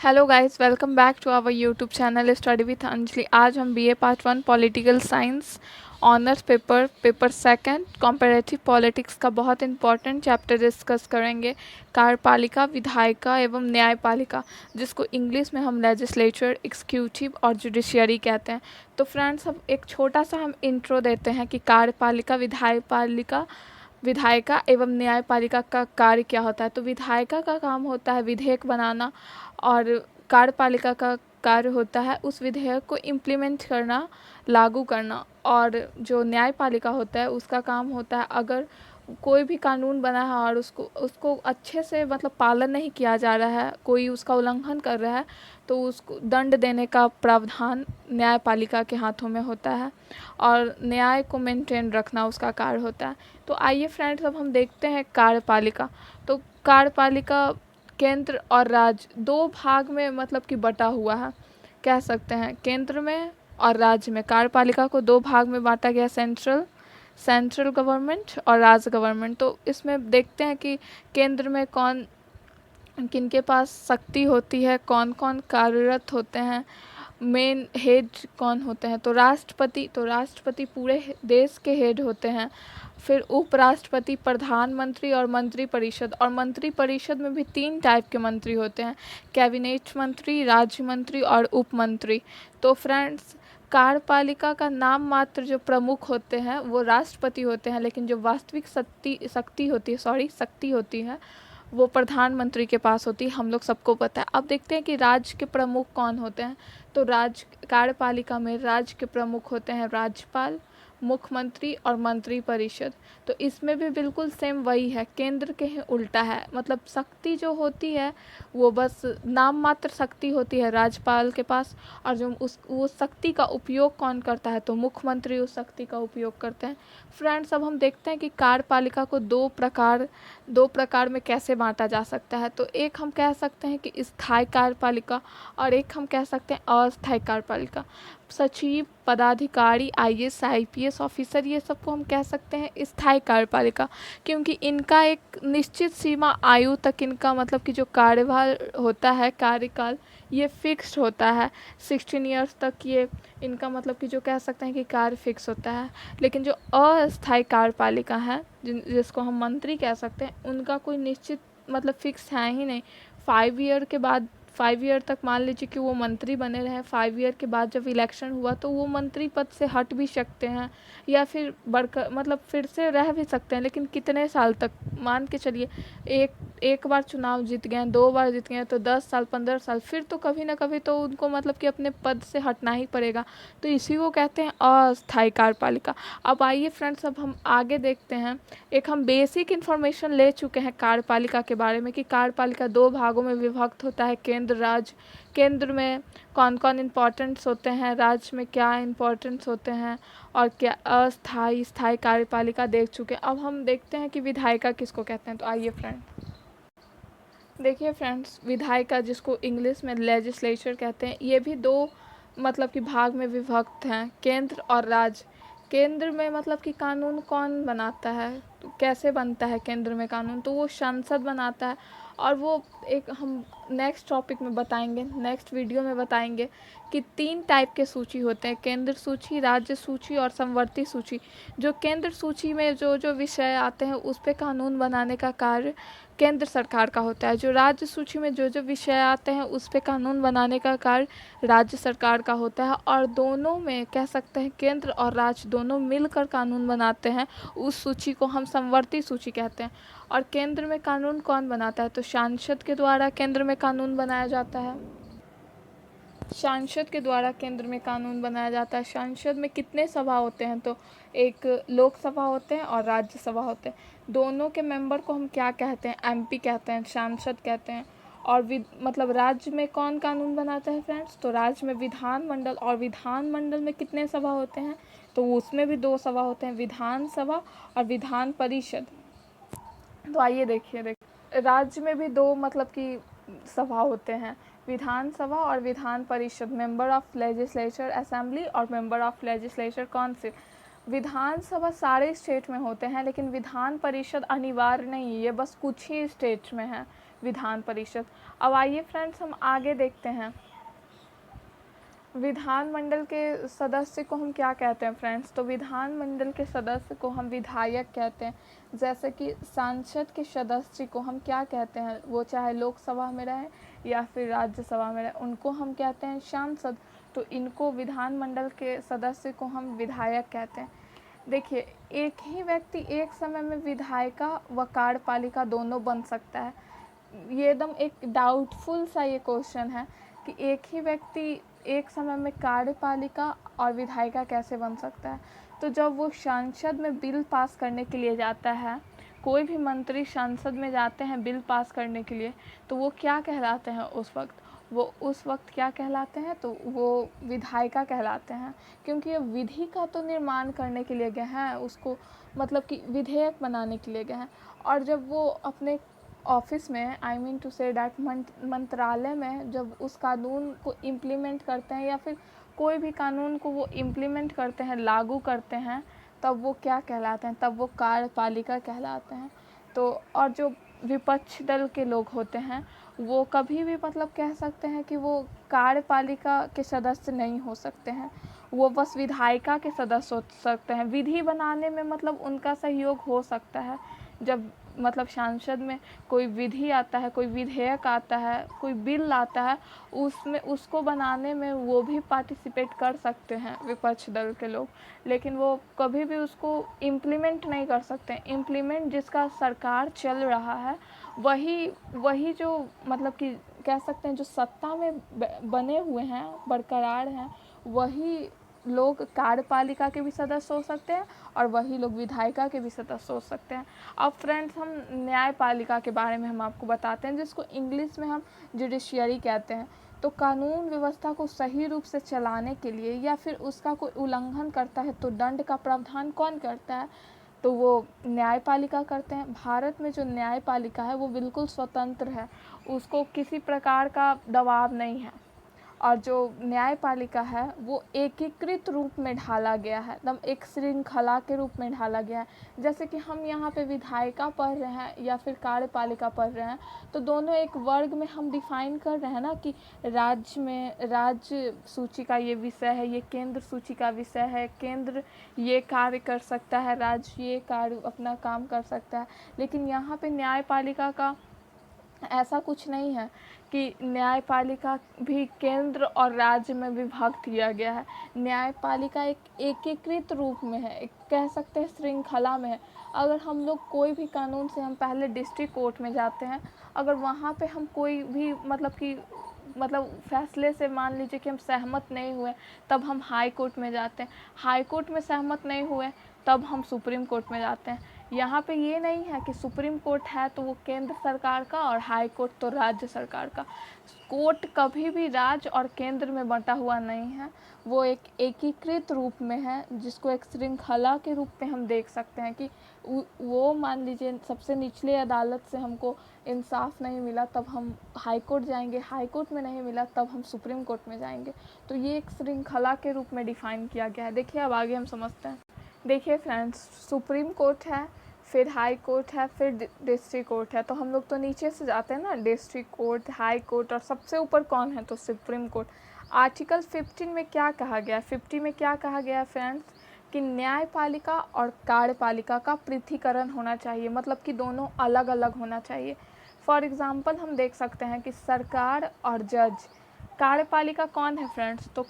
Hello guys, welcome back to our YouTube channel study with Anjali. आज हम BA part 1 political science honours paper second comparative politics का बहुत important chapter discuss करेंगे। कार्यपालिका, विधायिका एवं न्यायपालिका, जिसको इंग्लिश में हम लेजिस्लेचर, एग्जीक्यूटिव और जुडिशियरी कहते हैं। तो फ्रेंड्स, अब एक छोटा सा हम इंट्रो देते हैं कि कार्यपालिका, विधायिका एवं न्यायपालिका का कार्य क्या होता है। तो विधायिका का काम होता है विधेयक बनाना, और कार्यपालिका का कार्य होता है उस विधेयक को इम्प्लीमेंट करना, लागू करना। और जो न्यायपालिका होता है उसका काम होता है अगर कोई भी कानून बना है और उसको उसको अच्छे से मतलब पालन नहीं किया जा रहा है, कोई उसका उल्लंघन कर रहा है, तो उसको दंड देने का प्रावधान न्यायपालिका के हाथों में होता है और न्याय को मेंटेन रखना उसका कार्य होता है। तो आइए फ्रेंड्स, अब हम देखते हैं कार्यपालिका। तो कार्यपालिका केंद्र और राज्य दो भाग में मतलब कि बटा हुआ है, कह सकते हैं। केंद्र में और राज्य में कार्यपालिका को दो भाग में बांटा गया, सेंट्रल गवर्नमेंट और राज्य गवर्नमेंट। तो इसमें देखते हैं कि केंद्र में कौन किनके पास शक्ति होती है, कौन कौन कार्यरत होते हैं, मेन हेड कौन होते हैं। तो राष्ट्रपति पूरे देश के हेड होते हैं। फिर उपराष्ट्रपति, प्रधानमंत्री और मंत्रिपरिषद। और मंत्रिपरिषद में भी तीन टाइप के मंत्री होते हैं, कैबिनेट मंत्री, राज्य मंत्री और उप मंत्री। तो फ्रेंड्स, कार्यपालिका का नाम मात्र जो प्रमुख होते हैं वो राष्ट्रपति होते हैं, लेकिन जो वास्तविक शक्ति होती है वो प्रधानमंत्री के पास होती है, हम लोग सबको पता है। अब देखते हैं कि राज्य के प्रमुख कौन होते हैं। तो कार्यपालिका में राज्य के प्रमुख होते हैं राज्यपाल, मुख्यमंत्री और मंत्रिपरिषद। तो इसमें भी बिल्कुल सेम वही है, केंद्र के ही उल्टा है। मतलब शक्ति जो होती है वो बस नाम मात्र शक्ति होती है राज्यपाल के पास, और जो वो शक्ति का उपयोग कौन करता है, तो मुख्यमंत्री उस शक्ति का उपयोग करते हैं। फ्रेंड्स, अब हम देखते हैं कि कार्यपालिका को दो प्रकार में कैसे बांटा जा सकता है। तो एक हम कह सकते हैं कि स्थायी कार्यपालिका, और एक हम कह सकते हैं अस्थायी कार्यपालिका। सचिव, पदाधिकारी, आईएएस, आईपीएस ऑफिसर, ये सबको हम कह सकते हैं स्थायी कार्यपालिका, क्योंकि इनका एक निश्चित सीमा आयु तक इनका मतलब कि जो कार्यभार होता है, कार्यकाल, ये फिक्स्ड होता है। 16 ईयर्स तक ये इनका मतलब कि जो कह सकते हैं कि कार्य फिक्स होता है। लेकिन जो अस्थायी कार्यपालिका है, जिसको हम मंत्री कह सकते हैं, उनका कोई निश्चित मतलब फिक्स है ही नहीं। 5 ईयर तक मान लीजिए कि वो मंत्री बने रहे, 5 ईयर के बाद जब इलेक्शन हुआ तो वो मंत्री पद से हट भी सकते हैं, या फिर मतलब फिर से रह भी सकते हैं। लेकिन कितने साल तक, मान के चलिए एक बार चुनाव जीत गए, 2 बार जीत गए, तो 10 साल 15 साल, फिर तो कभी ना कभी तो उनको मतलब कि अपने पद से हटना ही पड़ेगा। तो इसी को कहते हैं अस्थायी कार्यपालिका। अब आइए फ्रेंड्स, अब हम आगे देखते हैं। एक हम बेसिक इन्फॉर्मेशन ले चुके हैं कार्यपालिका के बारे में कि कार्यपालिका दो भागों में विभक्त होता है, केंद्र, राज्य। केंद्र में कौन कौन इम्पोर्टेंट्स होते हैं, राज्य में क्या इम्पोर्टेंट्स होते हैं, और क्या अस्थायी स्थायी कार्यपालिका देख चुके हैं। अब हम देखते हैं कि विधायिका किसको कहते हैं। तो आइए फ्रेंड, देखिए फ्रेंड्स, विधायिका, जिसको इंग्लिश में लेजिस्लेचर कहते हैं, ये भी दो मतलब कि भाग में विभक्त हैं, केंद्र और राज्य। केंद्र में मतलब कि कानून कौन बनाता है, तो कैसे बनता है केंद्र में कानून, तो वो संसद बनाता है। और वो एक हम नेक्स्ट टॉपिक में बताएंगे, नेक्स्ट वीडियो में बताएंगे कि तीन टाइप के सूची होते हैं, केंद्र सूची, राज्य सूची और समवर्ती सूची। जो केंद्र सूची में जो जो विषय आते हैं उस पर कानून बनाने का कार्य केंद्र सरकार का होता है। जो राज्य सूची में जो जो विषय आते हैं उस पे कानून बनाने का कार्य राज्य सरकार का होता है। और दोनों में कह सकते हैं केंद्र और राज्य दोनों मिलकर कानून बनाते हैं, उस सूची को हम समवर्ती सूची कहते हैं। और केंद्र में कानून कौन बनाता है, तो सांसद के द्वारा केंद्र में कानून बनाया जाता है। सांसद के द्वारा केंद्र में कानून बनाया जाता है। संसद में कितने सभा होते हैं, तो एक लोकसभा होते हैं और राज्यसभा होते हैं। दोनों के मेंबर को हम क्या कहते हैं, एमपी कहते हैं, सांसद कहते हैं। और मतलब राज्य में कौन कानून बनाता है फ्रेंड्स, तो राज्य में विधानमंडल। और विधानमंडल में कितने सभा होते हैं, तो उसमें भी दो सभा होते हैं, विधानसभा और विधान परिषद। तो आइए देखिए, राज्य में भी दो मतलब कि सभा होते हैं, विधानसभा और Vidhan Parishad, member of legislature assembly और मेंबर ऑफ लेजिस्लेचर काउंसिल। विधानसभा सारे स्टेट में होते हैं, लेकिन विधान परिषद अनिवार्य नहीं है, ये बस कुछ ही स्टेट में है, विधान परिषद। अब आइए फ्रेंड्स हम आगे देखते हैं, विधानमंडल के सदस्य को हम क्या कहते हैं फ्रेंड्स। तो विधानमंडल के सदस्य को हम विधायक कहते हैं। जैसे कि सांसद के सदस्य को हम क्या कहते हैं, वो चाहे लोकसभा में रहे या फिर राज्यसभा में रहे, उनको हम कहते हैं सांसद। तो इनको विधानमंडल के सदस्य को हम विधायक कहते हैं। देखिए, एक ही व्यक्ति एक समय में विधायिका व कार्यपालिका दोनों बन सकता है। ये एकदम एक डाउटफुल सा ये क्वेश्चन है कि एक ही व्यक्ति एक समय में कार्यपालिका और विधायिका कैसे बन सकता है। तो जब वो संसद में बिल पास करने के लिए जाता है, कोई भी मंत्री संसद में जाते हैं बिल पास करने के लिए, तो वो क्या कहलाते हैं उस वक्त क्या कहलाते हैं, तो वो विधायिका कहलाते हैं। क्योंकि ये विधि का तो निर्माण करने के लिए गए हैं, उसको मतलब कि विधेयक बनाने के लिए गए हैं। और जब वो अपने ऑफिस में, I mean to say that, मंत्रालय में जब उस कानून को इम्प्लीमेंट करते हैं या फिर कोई भी कानून को वो इम्प्लीमेंट करते हैं, लागू करते हैं, तब वो क्या कहलाते हैं, तब वो कार्यपालिका कहलाते हैं। तो और जो विपक्ष दल के लोग होते हैं वो कभी भी मतलब कह सकते हैं कि वो कार्यपालिका के सदस्य नहीं हो सकते हैं, वो बस विधायिका के सदस्य हो सकते हैं। विधि बनाने में मतलब उनका सहयोग हो सकता है। जब मतलब संसद में कोई विधि आता है, कोई विधेयक आता है, कोई बिल आता है, उसमें उसको बनाने में वो भी पार्टिसिपेट कर सकते हैं विपक्ष दल के लोग, लेकिन वो कभी भी उसको इम्प्लीमेंट नहीं कर सकते। इम्प्लीमेंट जिसका सरकार चल रहा है वही जो मतलब कि कह सकते हैं जो सत्ता में बने हुए हैं, बरकरार हैं, वही लोग कार्यपालिका के भी सदस्य हो सकते हैं और वही लोग विधायिका के भी सदस्य हो सकते हैं। अब फ्रेंड्स हम न्यायपालिका के बारे में हम आपको बताते हैं, जिसको इंग्लिश में हम जुडिशियरी कहते हैं। तो कानून व्यवस्था को सही रूप से चलाने के लिए या फिर उसका कोई उल्लंघन करता है तो दंड का प्रावधान कौन करता है, तो वो न्यायपालिका करते हैं। भारत में जो न्यायपालिका है वो बिल्कुल स्वतंत्र है, उसको किसी प्रकार का दबाव नहीं है। और जो न्यायपालिका है वो एकीकृत रूप में ढाला गया है, एकदम एक श्रृंखला के रूप में ढाला गया है। जैसे कि हम यहाँ पे विधायिका पढ़ रहे हैं या फिर कार्यपालिका पढ़ रहे हैं, तो दोनों एक वर्ग में हम डिफाइन कर रहे हैं ना कि राज्य में राज्य सूची का ये विषय है, ये केंद्र सूची का विषय है, केंद्र ये कार्य कर सकता है, राज्य ये कार्य अपना काम कर सकता है। लेकिन यहाँ पे न्यायपालिका का ऐसा कुछ नहीं है कि न्यायपालिका भी केंद्र और राज्य में विभक्त किया गया है। न्यायपालिका एक एकीकृत रूप में है, एक कह सकते हैं श्रृंखला में है। अगर हम लोग कोई भी कानून से हम पहले डिस्ट्रिक्ट कोर्ट में जाते हैं, अगर वहाँ पे हम कोई भी मतलब फैसले से मान लीजिए कि हम सहमत नहीं हुए, तब हम हाई कोर्ट में जाते हैं। हाई कोर्ट में सहमत नहीं हुए तब हम सुप्रीम कोर्ट में जाते हैं। यहाँ पे ये नहीं है कि सुप्रीम कोर्ट है तो वो केंद्र सरकार का और हाई कोर्ट तो राज्य सरकार का। कोर्ट कभी भी राज्य और केंद्र में बंटा हुआ नहीं है, वो एक एकीकृत रूप में है, जिसको एक श्रृंखला के रूप में हम देख सकते हैं कि वो मान लीजिए सबसे निचले अदालत से हमको इंसाफ नहीं मिला तब हम हाई कोर्ट जाएंगे, हाई कोर्ट में नहीं मिला तब हम सुप्रीम कोर्ट में जाएंगे। तो ये एक श्रृंखला के रूप में डिफाइन किया गया है। देखिए अब आगे हम समझते हैं। देखिए फ्रेंड्स, सुप्रीम कोर्ट है, फिर हाई कोर्ट है, फिर डिस्ट्रिक्ट कोर्ट है। तो हम लोग तो नीचे से जाते हैं ना, डिस्ट्रिक्ट कोर्ट, हाई कोर्ट, और सबसे ऊपर कौन है, तो सुप्रीम कोर्ट। आर्टिकल 15 में क्या कहा गया है, 50 में क्या कहा गया है फ्रेंड्स, कि न्यायपालिका और कार्यपालिका का पृथक्करण होना चाहिए, मतलब कि दोनों अलग अलग होना चाहिए। फॉर एग्ज़ाम्पल हम देख सकते हैं कि सरकार और जज। कार्यपालिका कौन है फ्रेंड्स, तो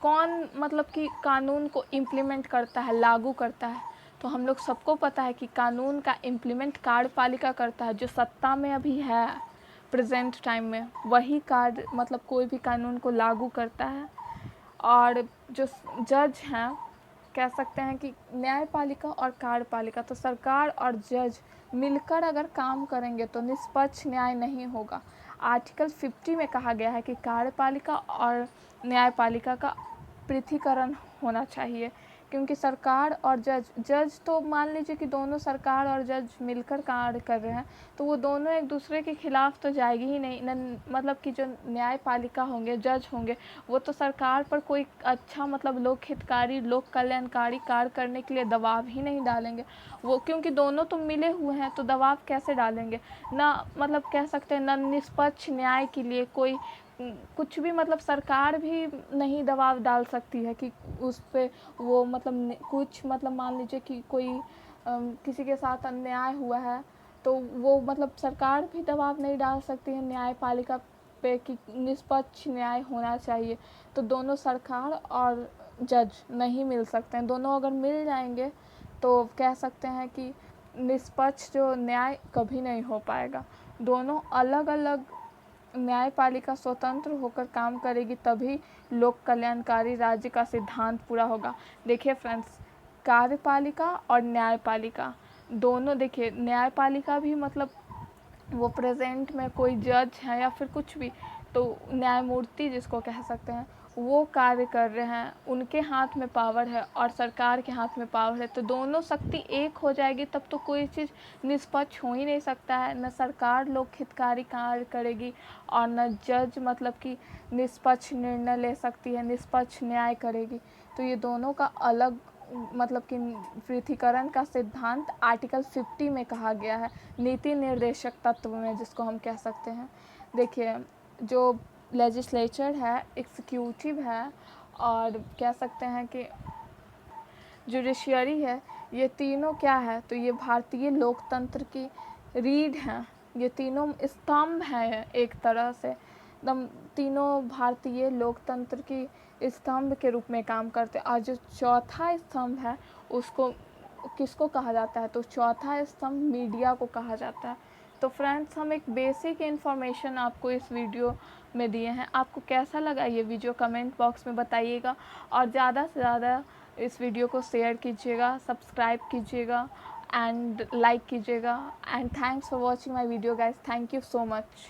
कौन मतलब कि कानून को इम्प्लीमेंट करता है, लागू करता है। तो हम लोग सबको पता है कि कानून का इम्प्लीमेंट कार्यपालिका करता है, जो सत्ता में अभी है प्रेजेंट टाइम में, वही कार्य मतलब कोई भी कानून को लागू करता है। और जो जज हैं, कह सकते हैं कि न्यायपालिका और कार्यपालिका, तो सरकार और जज मिलकर अगर काम करेंगे तो निष्पक्ष न्याय नहीं होगा। आर्टिकल 50 में कहा गया है कि कार्यपालिका और न्यायपालिका का पृथक्करण होना चाहिए। क्योंकि सरकार और जज तो मान लीजिए कि दोनों सरकार और जज मिलकर कार्य कर रहे हैं, तो वो दोनों एक दूसरे के खिलाफ तो जाएगी ही नहीं मतलब कि जो न्यायपालिका होंगे, जज होंगे, वो तो सरकार पर कोई अच्छा मतलब लोक हितकारी, लोक कल्याणकारी कार्य करने के लिए दबाव ही नहीं डालेंगे। वो क्योंकि दोनों तो मिले हुए हैं, तो दबाव कैसे डालेंगे ना, मतलब कह सकते हैं ना निष्पक्ष न्याय के लिए कोई कुछ भी, मतलब सरकार भी नहीं दबाव डाल सकती है कि उस पे वो मतलब कुछ मतलब मान लीजिए कि कोई किसी के साथ अन्याय हुआ है, तो वो मतलब सरकार भी दबाव नहीं डाल सकती है न्यायपालिका पे कि निष्पक्ष न्याय होना चाहिए। तो दोनों सरकार और जज नहीं मिल सकते हैं, दोनों अगर मिल जाएंगे तो कह सकते हैं कि निष्पक्ष जो न्याय कभी नहीं हो पाएगा। दोनों अलग अलग न्यायपालिका स्वतंत्र होकर काम करेगी, तभी लोक कल्याणकारी राज्य का सिद्धांत पूरा होगा। देखिए फ्रेंड्स, कार्यपालिका और न्यायपालिका दोनों, देखिए न्यायपालिका भी मतलब वो प्रेजेंट में कोई जज है या फिर कुछ भी, तो न्यायमूर्ति जिसको कह सकते हैं, वो कार्य कर रहे हैं, उनके हाथ में पावर है और सरकार के हाथ में पावर है, तो दोनों शक्ति एक हो जाएगी तब तो कोई चीज़ निष्पक्ष हो ही नहीं सकता है। न सरकार लोक हितकारी कार्य करेगी और न जज मतलब कि निष्पक्ष निर्णय ले सकती है, निष्पक्ष न्याय करेगी। तो ये दोनों का अलग मतलब कि पृथक्करण का सिद्धांत आर्टिकल 50 में कहा गया है, नीति निर्देशक तत्व में जिसको हम कह सकते हैं। देखिए, जो लेजिस्लेचर है, एग्जीक्यूटिव है और कह सकते हैं कि जुडिशियरी है, ये तीनों क्या है, तो ये भारतीय लोकतंत्र की रीढ़ हैं, ये तीनों स्तंभ हैं एक तरह से, एकदम तीनों भारतीय लोकतंत्र की स्तंभ के रूप में काम करते हैं। और जो चौथा स्तंभ है उसको किसको कहा जाता है, तो चौथा स्तंभ मीडिया को कहा जाता है। तो फ्रेंड्स, हम एक बेसिक इन्फॉर्मेशन आपको इस वीडियो में दिए हैं। आपको कैसा लगा ये वीडियो कमेंट बॉक्स में बताइएगा और ज़्यादा से ज़्यादा इस वीडियो को शेयर कीजिएगा, सब्सक्राइब कीजिएगा एंड लाइक कीजिएगा। And thanks for watching my video guys, thank you so much.